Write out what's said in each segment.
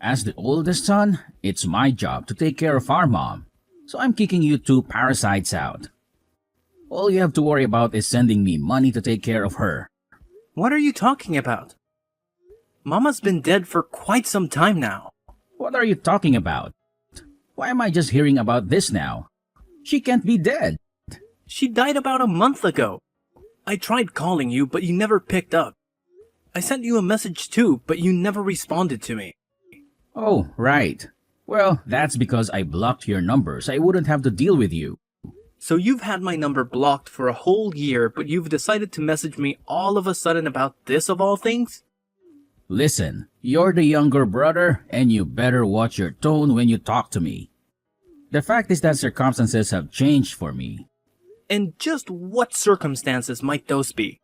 As the oldest son, it's my job to take care of our mom. So I'm kicking you two parasites out. All you have to worry about is sending me money to take care of her. What are you talking about? Mama's been dead for quite some time now. What are you talking about? Why am I just hearing about this now? She can't be dead. She died about a month ago. I tried calling you, but you never picked up. I sent you a message too, but you never responded to me. Oh, right. Well, that's because I blocked your number, so I wouldn't have to deal with you. So you've had my number blocked for a whole year, but you've decided to message me all of a sudden about this of all things? Listen, you're the younger brother, and you better watch your tone when you talk to me. The fact is that circumstances have changed for me. And just what circumstances might those be?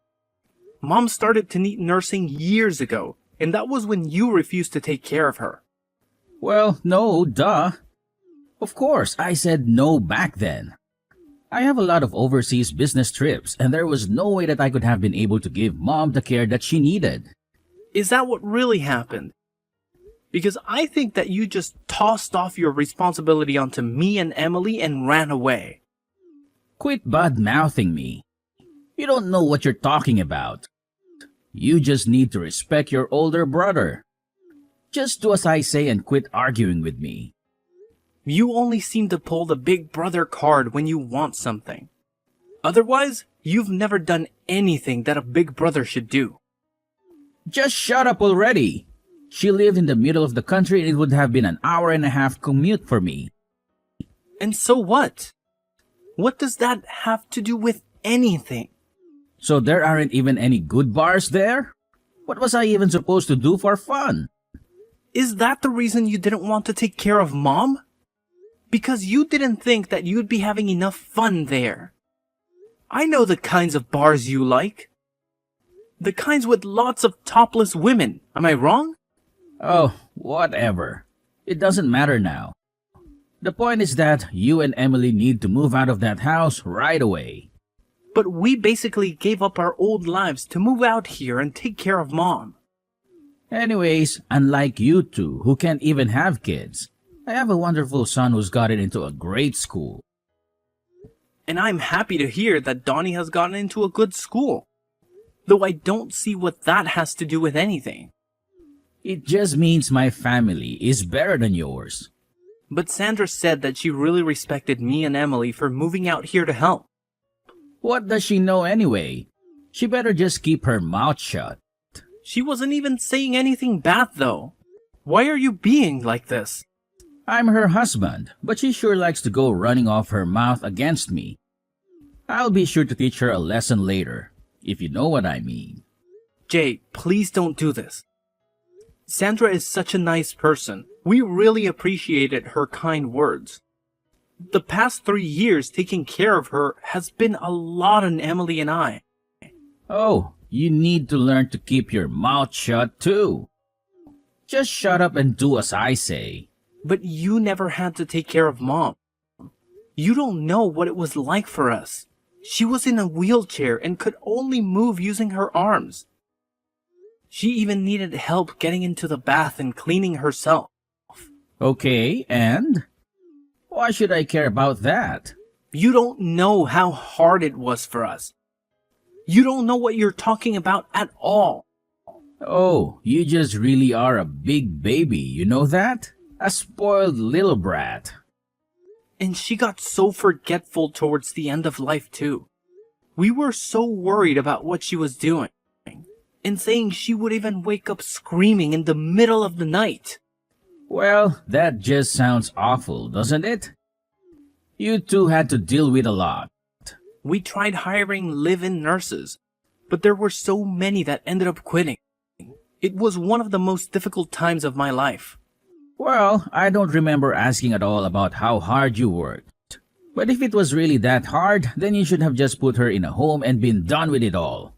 Mom started to need nursing years ago, and that was when you refused to take care of her. Well, no, duh. Of course, I said no back then. I have a lot of overseas business trips, and there was no way that I could have been able to give Mom the care that she needed. Is that what really happened? Because I think that you just tossed off your responsibility onto me and Emily and ran away. Quit bad-mouthing me. You don't know what you're talking about. You just need to respect your older brother. Just do as I say and quit arguing with me. You only seem to pull the big brother card when you want something. Otherwise, you've never done anything that a big brother should do. Just shut up already. She lived in the middle of the country and it would have been an hour-and-a-half commute for me. And so what? What does that have to do with anything? So there aren't even any good bars there? What was I even supposed to do for fun? Is that the reason you didn't want to take care of Mom? Because you didn't think that you'd be having enough fun there. I know the kinds of bars you like. The kinds with lots of topless women, am I wrong? Oh, whatever. It doesn't matter now. The point is that you and Emily need to move out of that house right away. But we basically gave up our old lives to move out here and take care of Mom. Anyways, unlike you two who can't even have kids, I have a wonderful son who's gotten into a great school. And I'm happy to hear that Donnie has gotten into a good school. Though I don't see what that has to do with anything. It just means my family is better than yours. But Sandra said that she really respected me and Emily for moving out here to help. What does she know anyway? She better just keep her mouth shut. She wasn't even saying anything bad though. Why are you being like this? I'm her husband, but she sure likes to go running off her mouth against me. I'll be sure to teach her a lesson later, if you know what I mean. Jay, please don't do this. Sandra is such a nice person. We really appreciated her kind words. The past 3 years taking care of her has been a lot on Emily and I. Oh, you need to learn to keep your mouth shut too. Just shut up and do as I say. But you never had to take care of Mom. You don't know what it was like for us. She was in a wheelchair and could only move using her arms. She even needed help getting into the bath and cleaning herself. Okay, and? Why should I care about that? You don't know how hard it was for us. You don't know what you're talking about at all. Oh, you just really are a big baby, you know that? A spoiled little brat. And she got so forgetful towards the end of life too. We were so worried about what she was doing. And saying she would even wake up screaming in the middle of the night. Well, that just sounds awful, doesn't it? You two had to deal with a lot. We tried hiring live-in nurses, but there were so many that ended up quitting. It was one of the most difficult times of my life. Well, I don't remember asking at all about how hard you worked. But if it was really that hard, then you should have just put her in a home and been done with it all.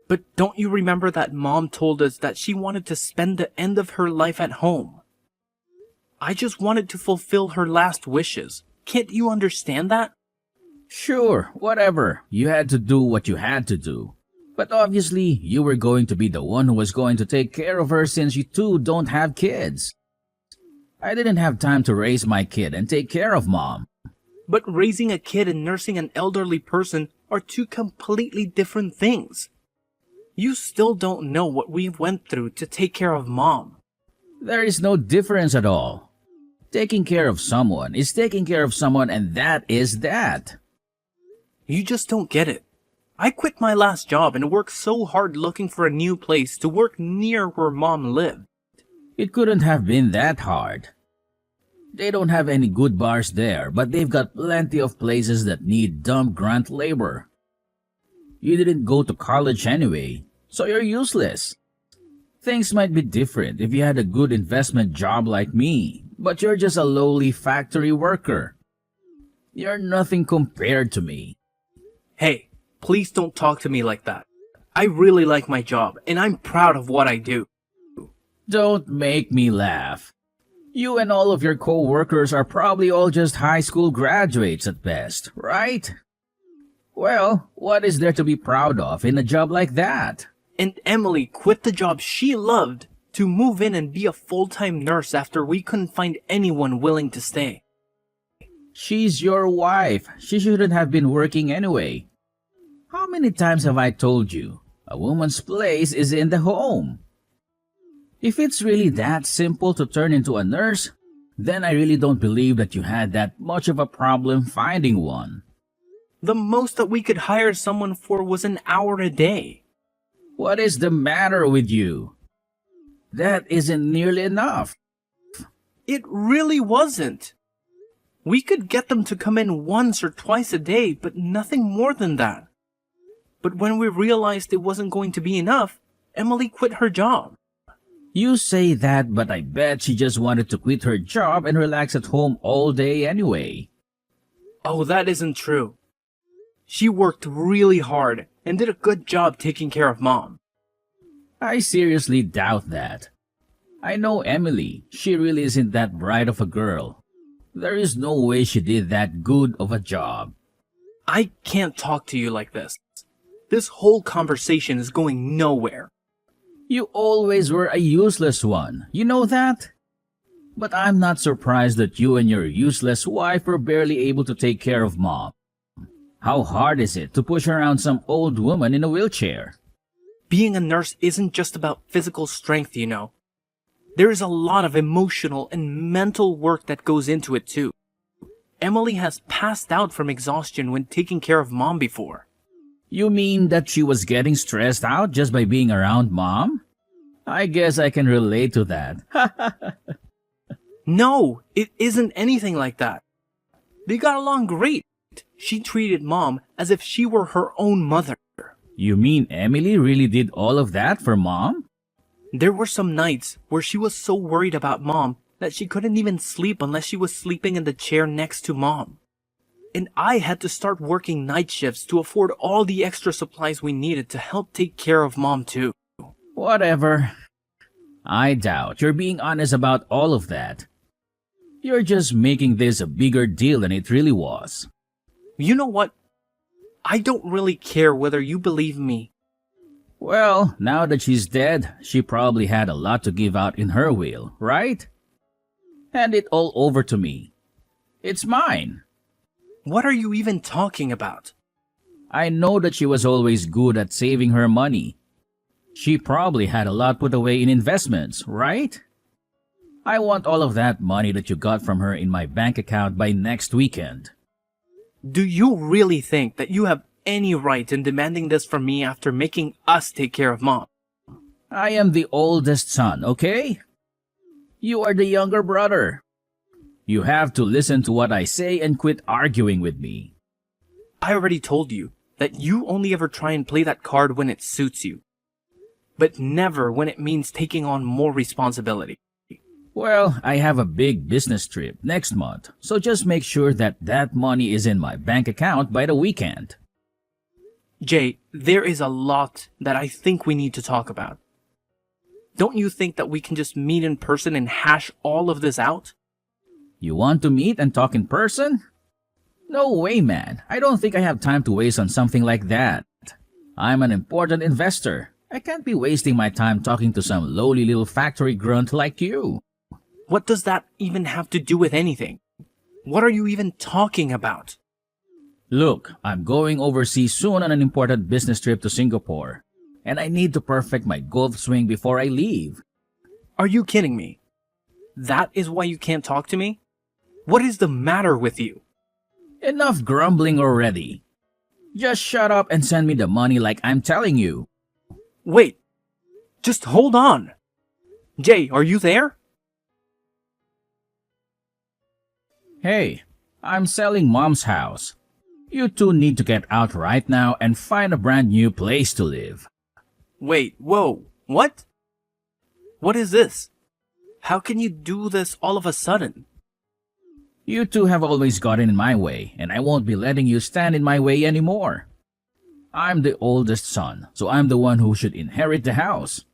But don't you remember that Mom told us that she wanted to spend the end of her life at home? I just wanted to fulfill her last wishes. Can't you understand that? Sure, whatever. You had to do what you had to do. But obviously, you were going to be the one who was going to take care of her since you two don't have kids. I didn't have time to raise my kid and take care of mom. But raising a kid and nursing an elderly person are two completely different things. You still don't know what we went through to take care of mom. There is no difference at all. Taking care of someone is taking care of someone, and that is that. You just don't get it. I quit my last job and worked so hard looking for a new place to work near where mom lived. It couldn't have been that hard. They don't have any good bars there, but they've got plenty of places that need dumb grunt labor. You didn't go to college anyway, so you're useless. Things might be different if you had a good investment job like me, but you're just a lowly factory worker. You're nothing compared to me. Hey, please don't talk to me like that. I really like my job, and I'm proud of what I do. Don't make me laugh. You and all of your co-workers are probably all just high school graduates at best, right? Well, what is there to be proud of in a job like that? And Emily quit the job she loved to move in and be a full-time nurse after we couldn't find anyone willing to stay. She's your wife. She shouldn't have been working anyway. How many times have I told you? A woman's place is in the home. If it's really that simple to turn into a nurse, then I really don't believe that you had that much of a problem finding one. The most that we could hire someone for was an hour a day. What is the matter with you? That isn't nearly enough. It really wasn't. We could get them to come in once or twice a day, but nothing more than that. But when we realized it wasn't going to be enough, Emily quit her job. You say that, but I bet she just wanted to quit her job and relax at home all day anyway. Oh, that isn't true. She worked really hard and did a good job taking care of mom. I seriously doubt that. I know Emily. She really isn't that bright of a girl. There is no way she did that good of a job. I can't talk to you like this. This whole conversation is going nowhere. You always were a useless one, you know that? But I'm not surprised that you and your useless wife were barely able to take care of mom. How hard is it to push around some old woman in a wheelchair? Being a nurse isn't just about physical strength, you know. There is a lot of emotional and mental work that goes into it too. Emily has passed out from exhaustion when taking care of mom before. You mean that she was getting stressed out just by being around mom? I guess I can relate to that. No, it isn't anything like that. They got along great. She treated mom as if she were her own mother. You mean Emily really did all of that for mom? There were some nights where she was so worried about mom that she couldn't even sleep unless she was sleeping in the chair next to mom. And I had to start working night shifts to afford all the extra supplies we needed to help take care of mom too. Whatever. I doubt you're being honest about all of that. You're just making this a bigger deal than it really was. You know what? I don't really care whether you believe me. Well, now that she's dead, she probably had a lot to give out in her will, right? Hand it all over to me. It's mine. What are you even talking about? I know that she was always good at saving her money. She probably had a lot put away in investments, right? I want all of that money that you got from her in my bank account by next weekend. Do you really think that you have any right in demanding this from me after making us take care of mom? I am the oldest son, okay? You are the younger brother. You have to listen to what I say and quit arguing with me. I already told you that you only ever try and play that card when it suits you, but never when it means taking on more responsibility. Well, I have a big business trip next month, so just make sure that that money is in my bank account by the weekend. Jay, there is a lot that I think we need to talk about. Don't you think that we can just meet in person and hash all of this out? You want to meet and talk in person? No way, man. I don't think I have time to waste on something like that. I'm an important investor. I can't be wasting my time talking to some lowly little factory grunt like you. What does that even have to do with anything? What are you even talking about? Look, I'm going overseas soon on an important business trip to Singapore, and I need to perfect my golf swing before I leave. Are you kidding me? That is why you can't talk to me? What is the matter with you? Enough grumbling already. Just shut up and send me the money like I'm telling you. Wait, just hold on. Jay, are you there? Hey, I'm selling Mom's house. You two need to get out right now and find a brand new place to live. Wait, whoa, what? What is this? How can you do this all of a sudden? You two have always gotten in my way, and I won't be letting you stand in my way anymore. I'm the oldest son, so I'm the one who should inherit the house.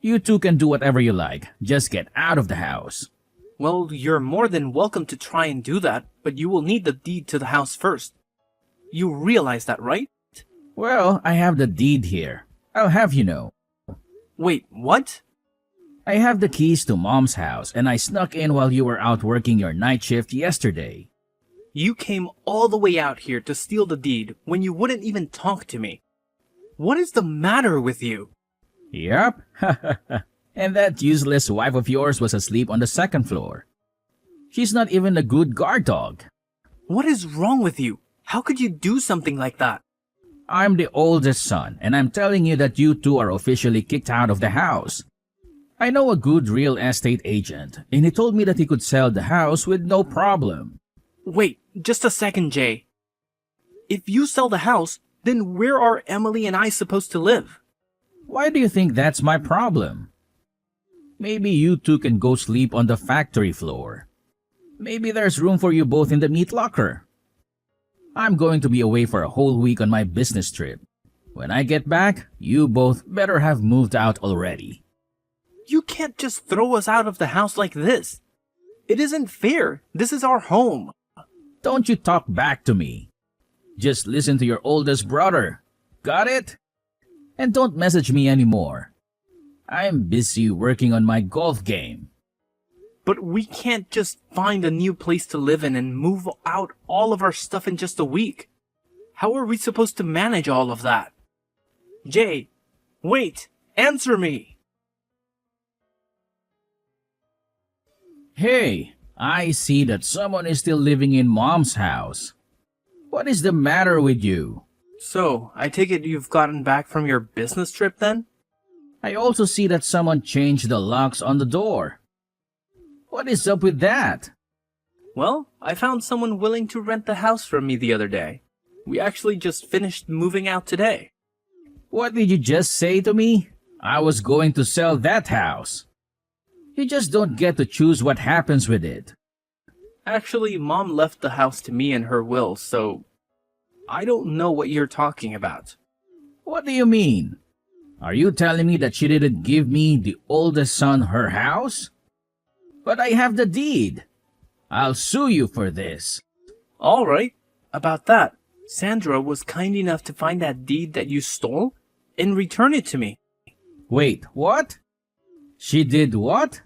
You two can do whatever you like, just get out of the house. Well, you're more than welcome to try and do that, but you will need the deed to the house first. You realize that, right? Well, I have the deed here. I'll have you know. Wait, what? I have the keys to Mom's house, and I snuck in while you were out working your night shift yesterday. You came all the way out here to steal the deed when you wouldn't even talk to me. What is the matter with you? Yup. And that useless wife of yours was asleep on the second floor. She's not even a good guard dog. What is wrong with you? How could you do something like that? I'm the oldest son, and I'm telling you that you two are officially kicked out of the house. I know a good real estate agent, and he told me that he could sell the house with no problem. Wait, just a second, Jay. If you sell the house, then where are Emily and I supposed to live? Why do you think that's my problem? Maybe you two can go sleep on the factory floor. Maybe there's room for you both in the meat locker. I'm going to be away for a whole week on my business trip. When I get back, you both better have moved out already. You can't just throw us out of the house like this. It isn't fair. This is our home. Don't you talk back to me. Just listen to your oldest brother. Got it? And don't message me anymore. I'm busy working on my golf game. But we can't just find a new place to live in and move out all of our stuff in just a week. How are we supposed to manage all of that? Jay, wait, answer me. Hey, I see that someone is still living in Mom's house. What is the matter with you? So, I take it you've gotten back from your business trip then? I also see that someone changed the locks on the door. What is up with that? Well, I found someone willing to rent the house from me the other day. We actually just finished moving out today. What did you just say to me? I was going to sell that house. You just don't get to choose what happens with it. Actually, Mom left the house to me in her will, so I don't know what you're talking about. What do you mean? Are you telling me that she didn't give me, the oldest son, her house? But I have the deed. I'll sue you for this. All right. About that, Sandra was kind enough to find that deed that you stole and return it to me. Wait, what? She did what?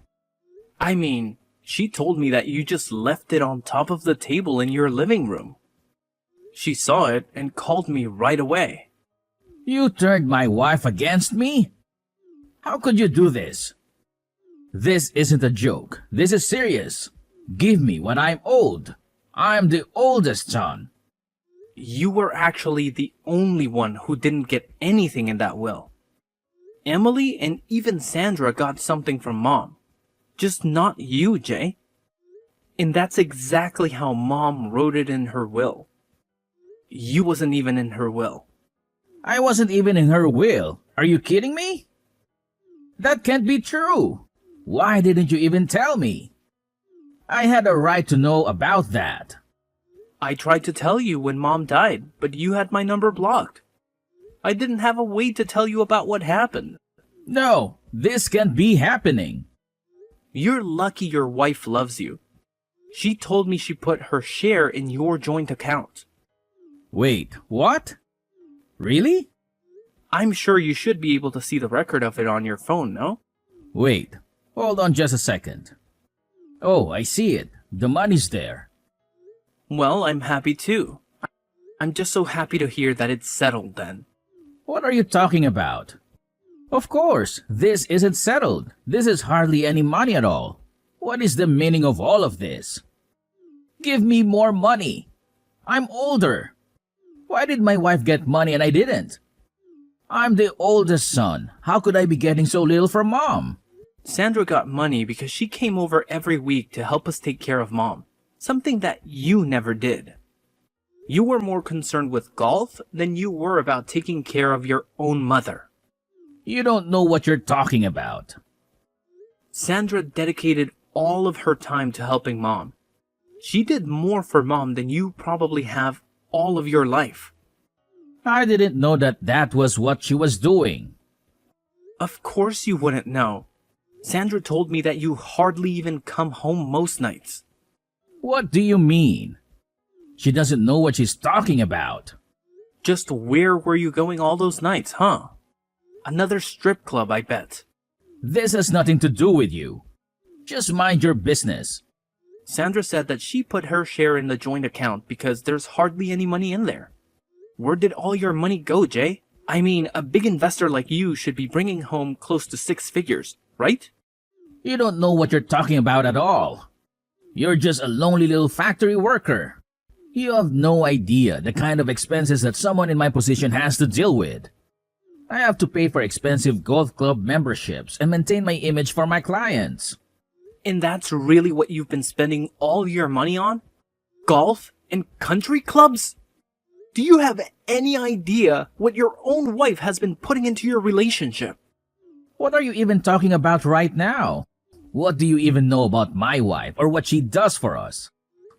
I mean, she told me that you just left it on top of the table in your living room. She saw it and called me right away. You turned my wife against me? How could you do this? This isn't a joke. This is serious. Give me what I'm owed. I'm the oldest son. You were actually the only one who didn't get anything in that will. Emily and even Sandra got something from Mom. Just not you, Jay. And that's exactly how Mom wrote it in her will. You wasn't even in her will. I wasn't even in her will. Are you kidding me? That can't be true. Why didn't you even tell me? I had a right to know about that. I tried to tell you when Mom died, but you had my number blocked. I didn't have a way to tell you about what happened. No, this can't be happening. You're lucky your wife loves you. She told me she put her share in your joint account. Wait, what? Really? I'm sure you should be able to see the record of it on your phone, no? Wait, hold on just a second. Oh, I see it. The money's there. Well, I'm happy too. I'm just so happy to hear that it's settled then. What are you talking about? Of course, this isn't settled. This is hardly any money at all. What is the meaning of all of this? Give me more money. I'm older. Why did my wife get money and I didn't? I'm the oldest son. How could I be getting so little from Mom? Sandra got money because she came over every week to help us take care of Mom. Something that you never did. You were more concerned with golf than you were about taking care of your own mother. You don't know what you're talking about. Sandra dedicated all of her time to helping Mom. She did more for Mom than you probably have all of your life. I didn't know that that was what she was doing. Of course you wouldn't know. Sandra told me that you hardly even come home most nights. What do you mean? She doesn't know what she's talking about. Just where were you going all those nights, huh? Another strip club, I bet. This has nothing to do with you. Just mind your business. Sandra said that she put her share in the joint account because there's hardly any money in there. Where did all your money go, Jay? I mean, a big investor like you should be bringing home close to 6 figures, right? You don't know what you're talking about at all. You're just a lonely little factory worker. You have no idea the kind of expenses that someone in my position has to deal with. I have to pay for expensive golf club memberships and maintain my image for my clients. And that's really what you've been spending all your money on? Golf and country clubs? Do you have any idea what your own wife has been putting into your relationship? What are you even talking about right now? What do you even know about my wife or what she does for us?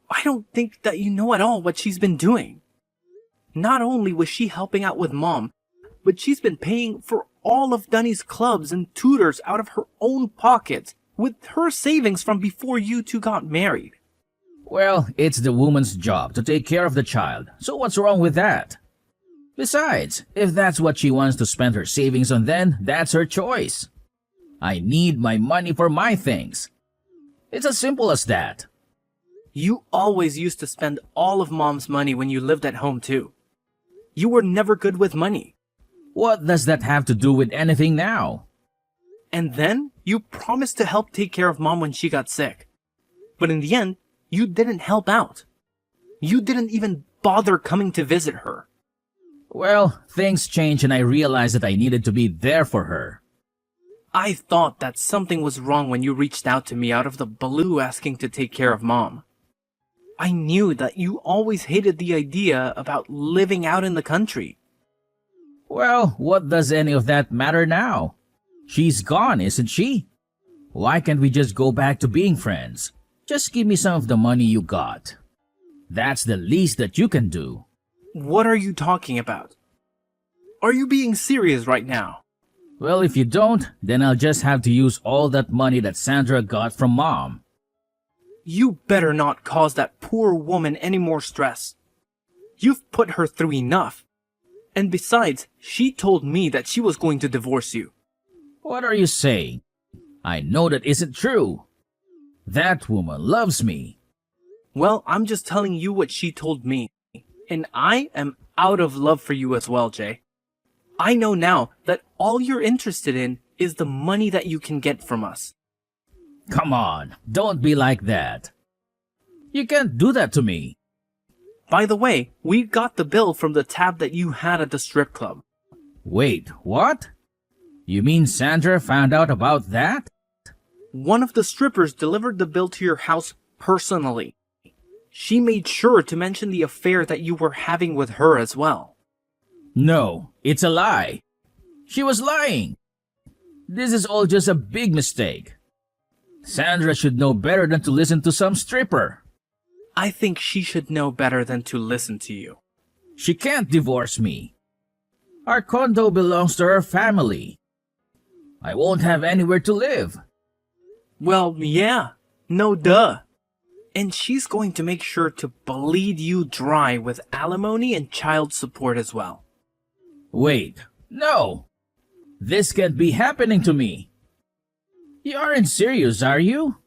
I don't think that you know at all what she's been doing. Not only was she helping out with Mom, but she's been paying for all of Dunny's clubs and tutors out of her own pocket with her savings from before you two got married. Well, it's the woman's job to take care of the child, so what's wrong with that? Besides, if that's what she wants to spend her savings on, then that's her choice. I need my money for my things. It's as simple as that. You always used to spend all of Mom's money when you lived at home too. You were never good with money. What does that have to do with anything now? And then you promised to help take care of Mom when she got sick. But in the end, you didn't help out. You didn't even bother coming to visit her. Well, things changed and I realized that I needed to be there for her. I thought that something was wrong when you reached out to me out of the blue asking to take care of Mom. I knew that you always hated the idea about living out in the country. Well, what does any of that matter now? She's gone, isn't she? Why can't we just go back to being friends? Just give me some of the money you got. That's the least that you can do. What are you talking about? Are you being serious right now? Well, if you don't, then I'll just have to use all that money that Sandra got from Mom. You better not cause that poor woman any more stress. You've put her through enough. And besides, she told me that she was going to divorce you. What are you saying? I know that isn't true. That woman loves me. Well, I'm just telling you what she told me. And I am out of love for you as well, Jay. I know now that all you're interested in is the money that you can get from us. Come on, don't be like that. You can't do that to me. By the way, we got the bill from the tab that you had at the strip club. Wait, what? You mean Sandra found out about that? One of the strippers delivered the bill to your house personally. She made sure to mention the affair that you were having with her as well. No, it's a lie. She was lying. This is all just a big mistake. Sandra should know better than to listen to some stripper. I think she should know better than to listen to you. She can't divorce me. Our condo belongs to her family. I won't have anywhere to live. Well, yeah, no duh. And she's going to make sure to bleed you dry with alimony and child support as well. Wait, no. This can't be happening to me. You aren't serious, are you?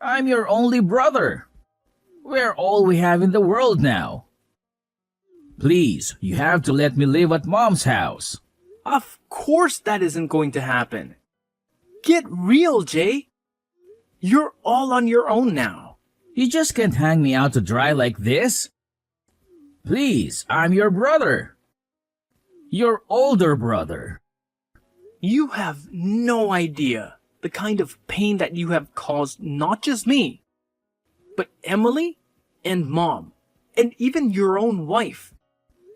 I'm your only brother. We're all we have in the world now. Please, you have to let me live at Mom's house. Of course that isn't going to happen. Get real, Jay. You're all on your own now. You just can't hang me out to dry like this. Please, I'm your brother. Your older brother. You have no idea the kind of pain that you have caused not just me, but Emily and Mom, and even your own wife.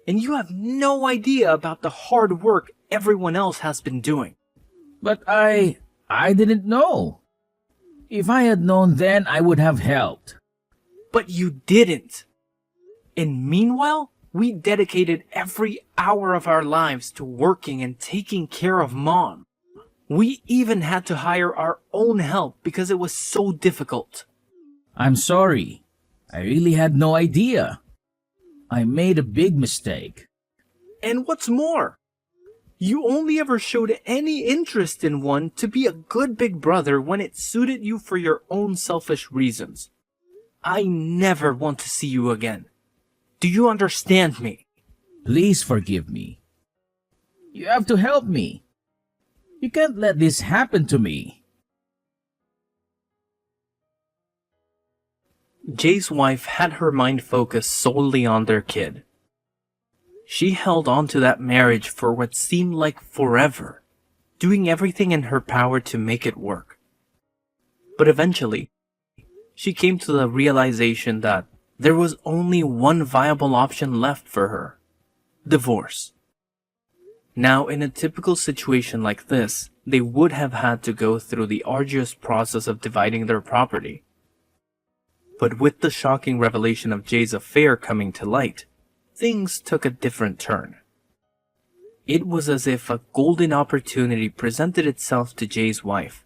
And you have no idea about the hard work everyone else has been doing. But I didn't know. If I had known then, I would have helped. But you didn't. And meanwhile, we dedicated every hour of our lives to working and taking care of Mom. We even had to hire our own help because it was so difficult. I'm sorry. I really had no idea. I made a big mistake. And what's more, you only ever showed any interest in one to be a good big brother when it suited you for your own selfish reasons. I never want to see you again. Do you understand me? Please forgive me. You have to help me. You can't let this happen to me. Jay's wife had her mind focused solely on their kid. She held on to that marriage for what seemed like forever, doing everything in her power to make it work. But eventually, she came to the realization that there was only one viable option left for her: divorce. Now, in a typical situation like this, they would have had to go through the arduous process of dividing their property. But with the shocking revelation of Jay's affair coming to light, things took a different turn. It was as if a golden opportunity presented itself to Jay's wife.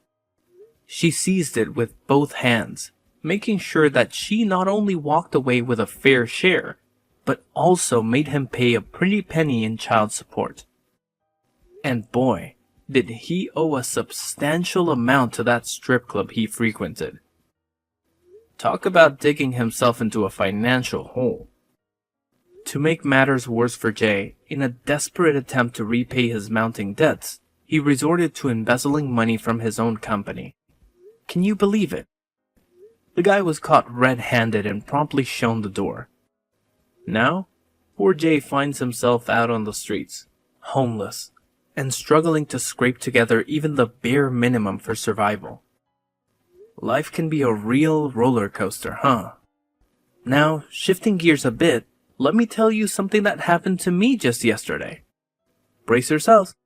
She seized it with both hands, making sure that she not only walked away with a fair share, but also made him pay a pretty penny in child support. And boy, did he owe a substantial amount to that strip club he frequented. Talk about digging himself into a financial hole. To make matters worse for Jay, in a desperate attempt to repay his mounting debts, he resorted to embezzling money from his own company. Can you believe it? The guy was caught red-handed and promptly shown the door. Now, poor Jay finds himself out on the streets, homeless, and struggling to scrape together even the bare minimum for survival. Life can be a real roller coaster, huh? Now, shifting gears a bit, let me tell you something that happened to me just yesterday. Brace yourselves.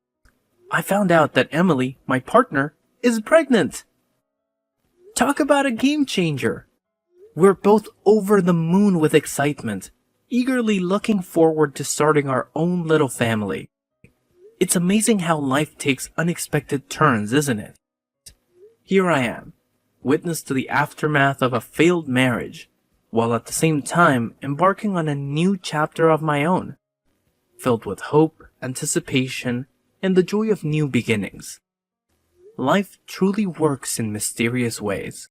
I found out that Emily, my partner, is pregnant. Talk about a game changer. We're both over the moon with excitement, eagerly looking forward to starting our own little family. It's amazing how life takes unexpected turns, isn't it? Here I am, witness to the aftermath of a failed marriage, while at the same time embarking on a new chapter of my own, filled with hope, anticipation, and the joy of new beginnings. Life truly works in mysterious ways.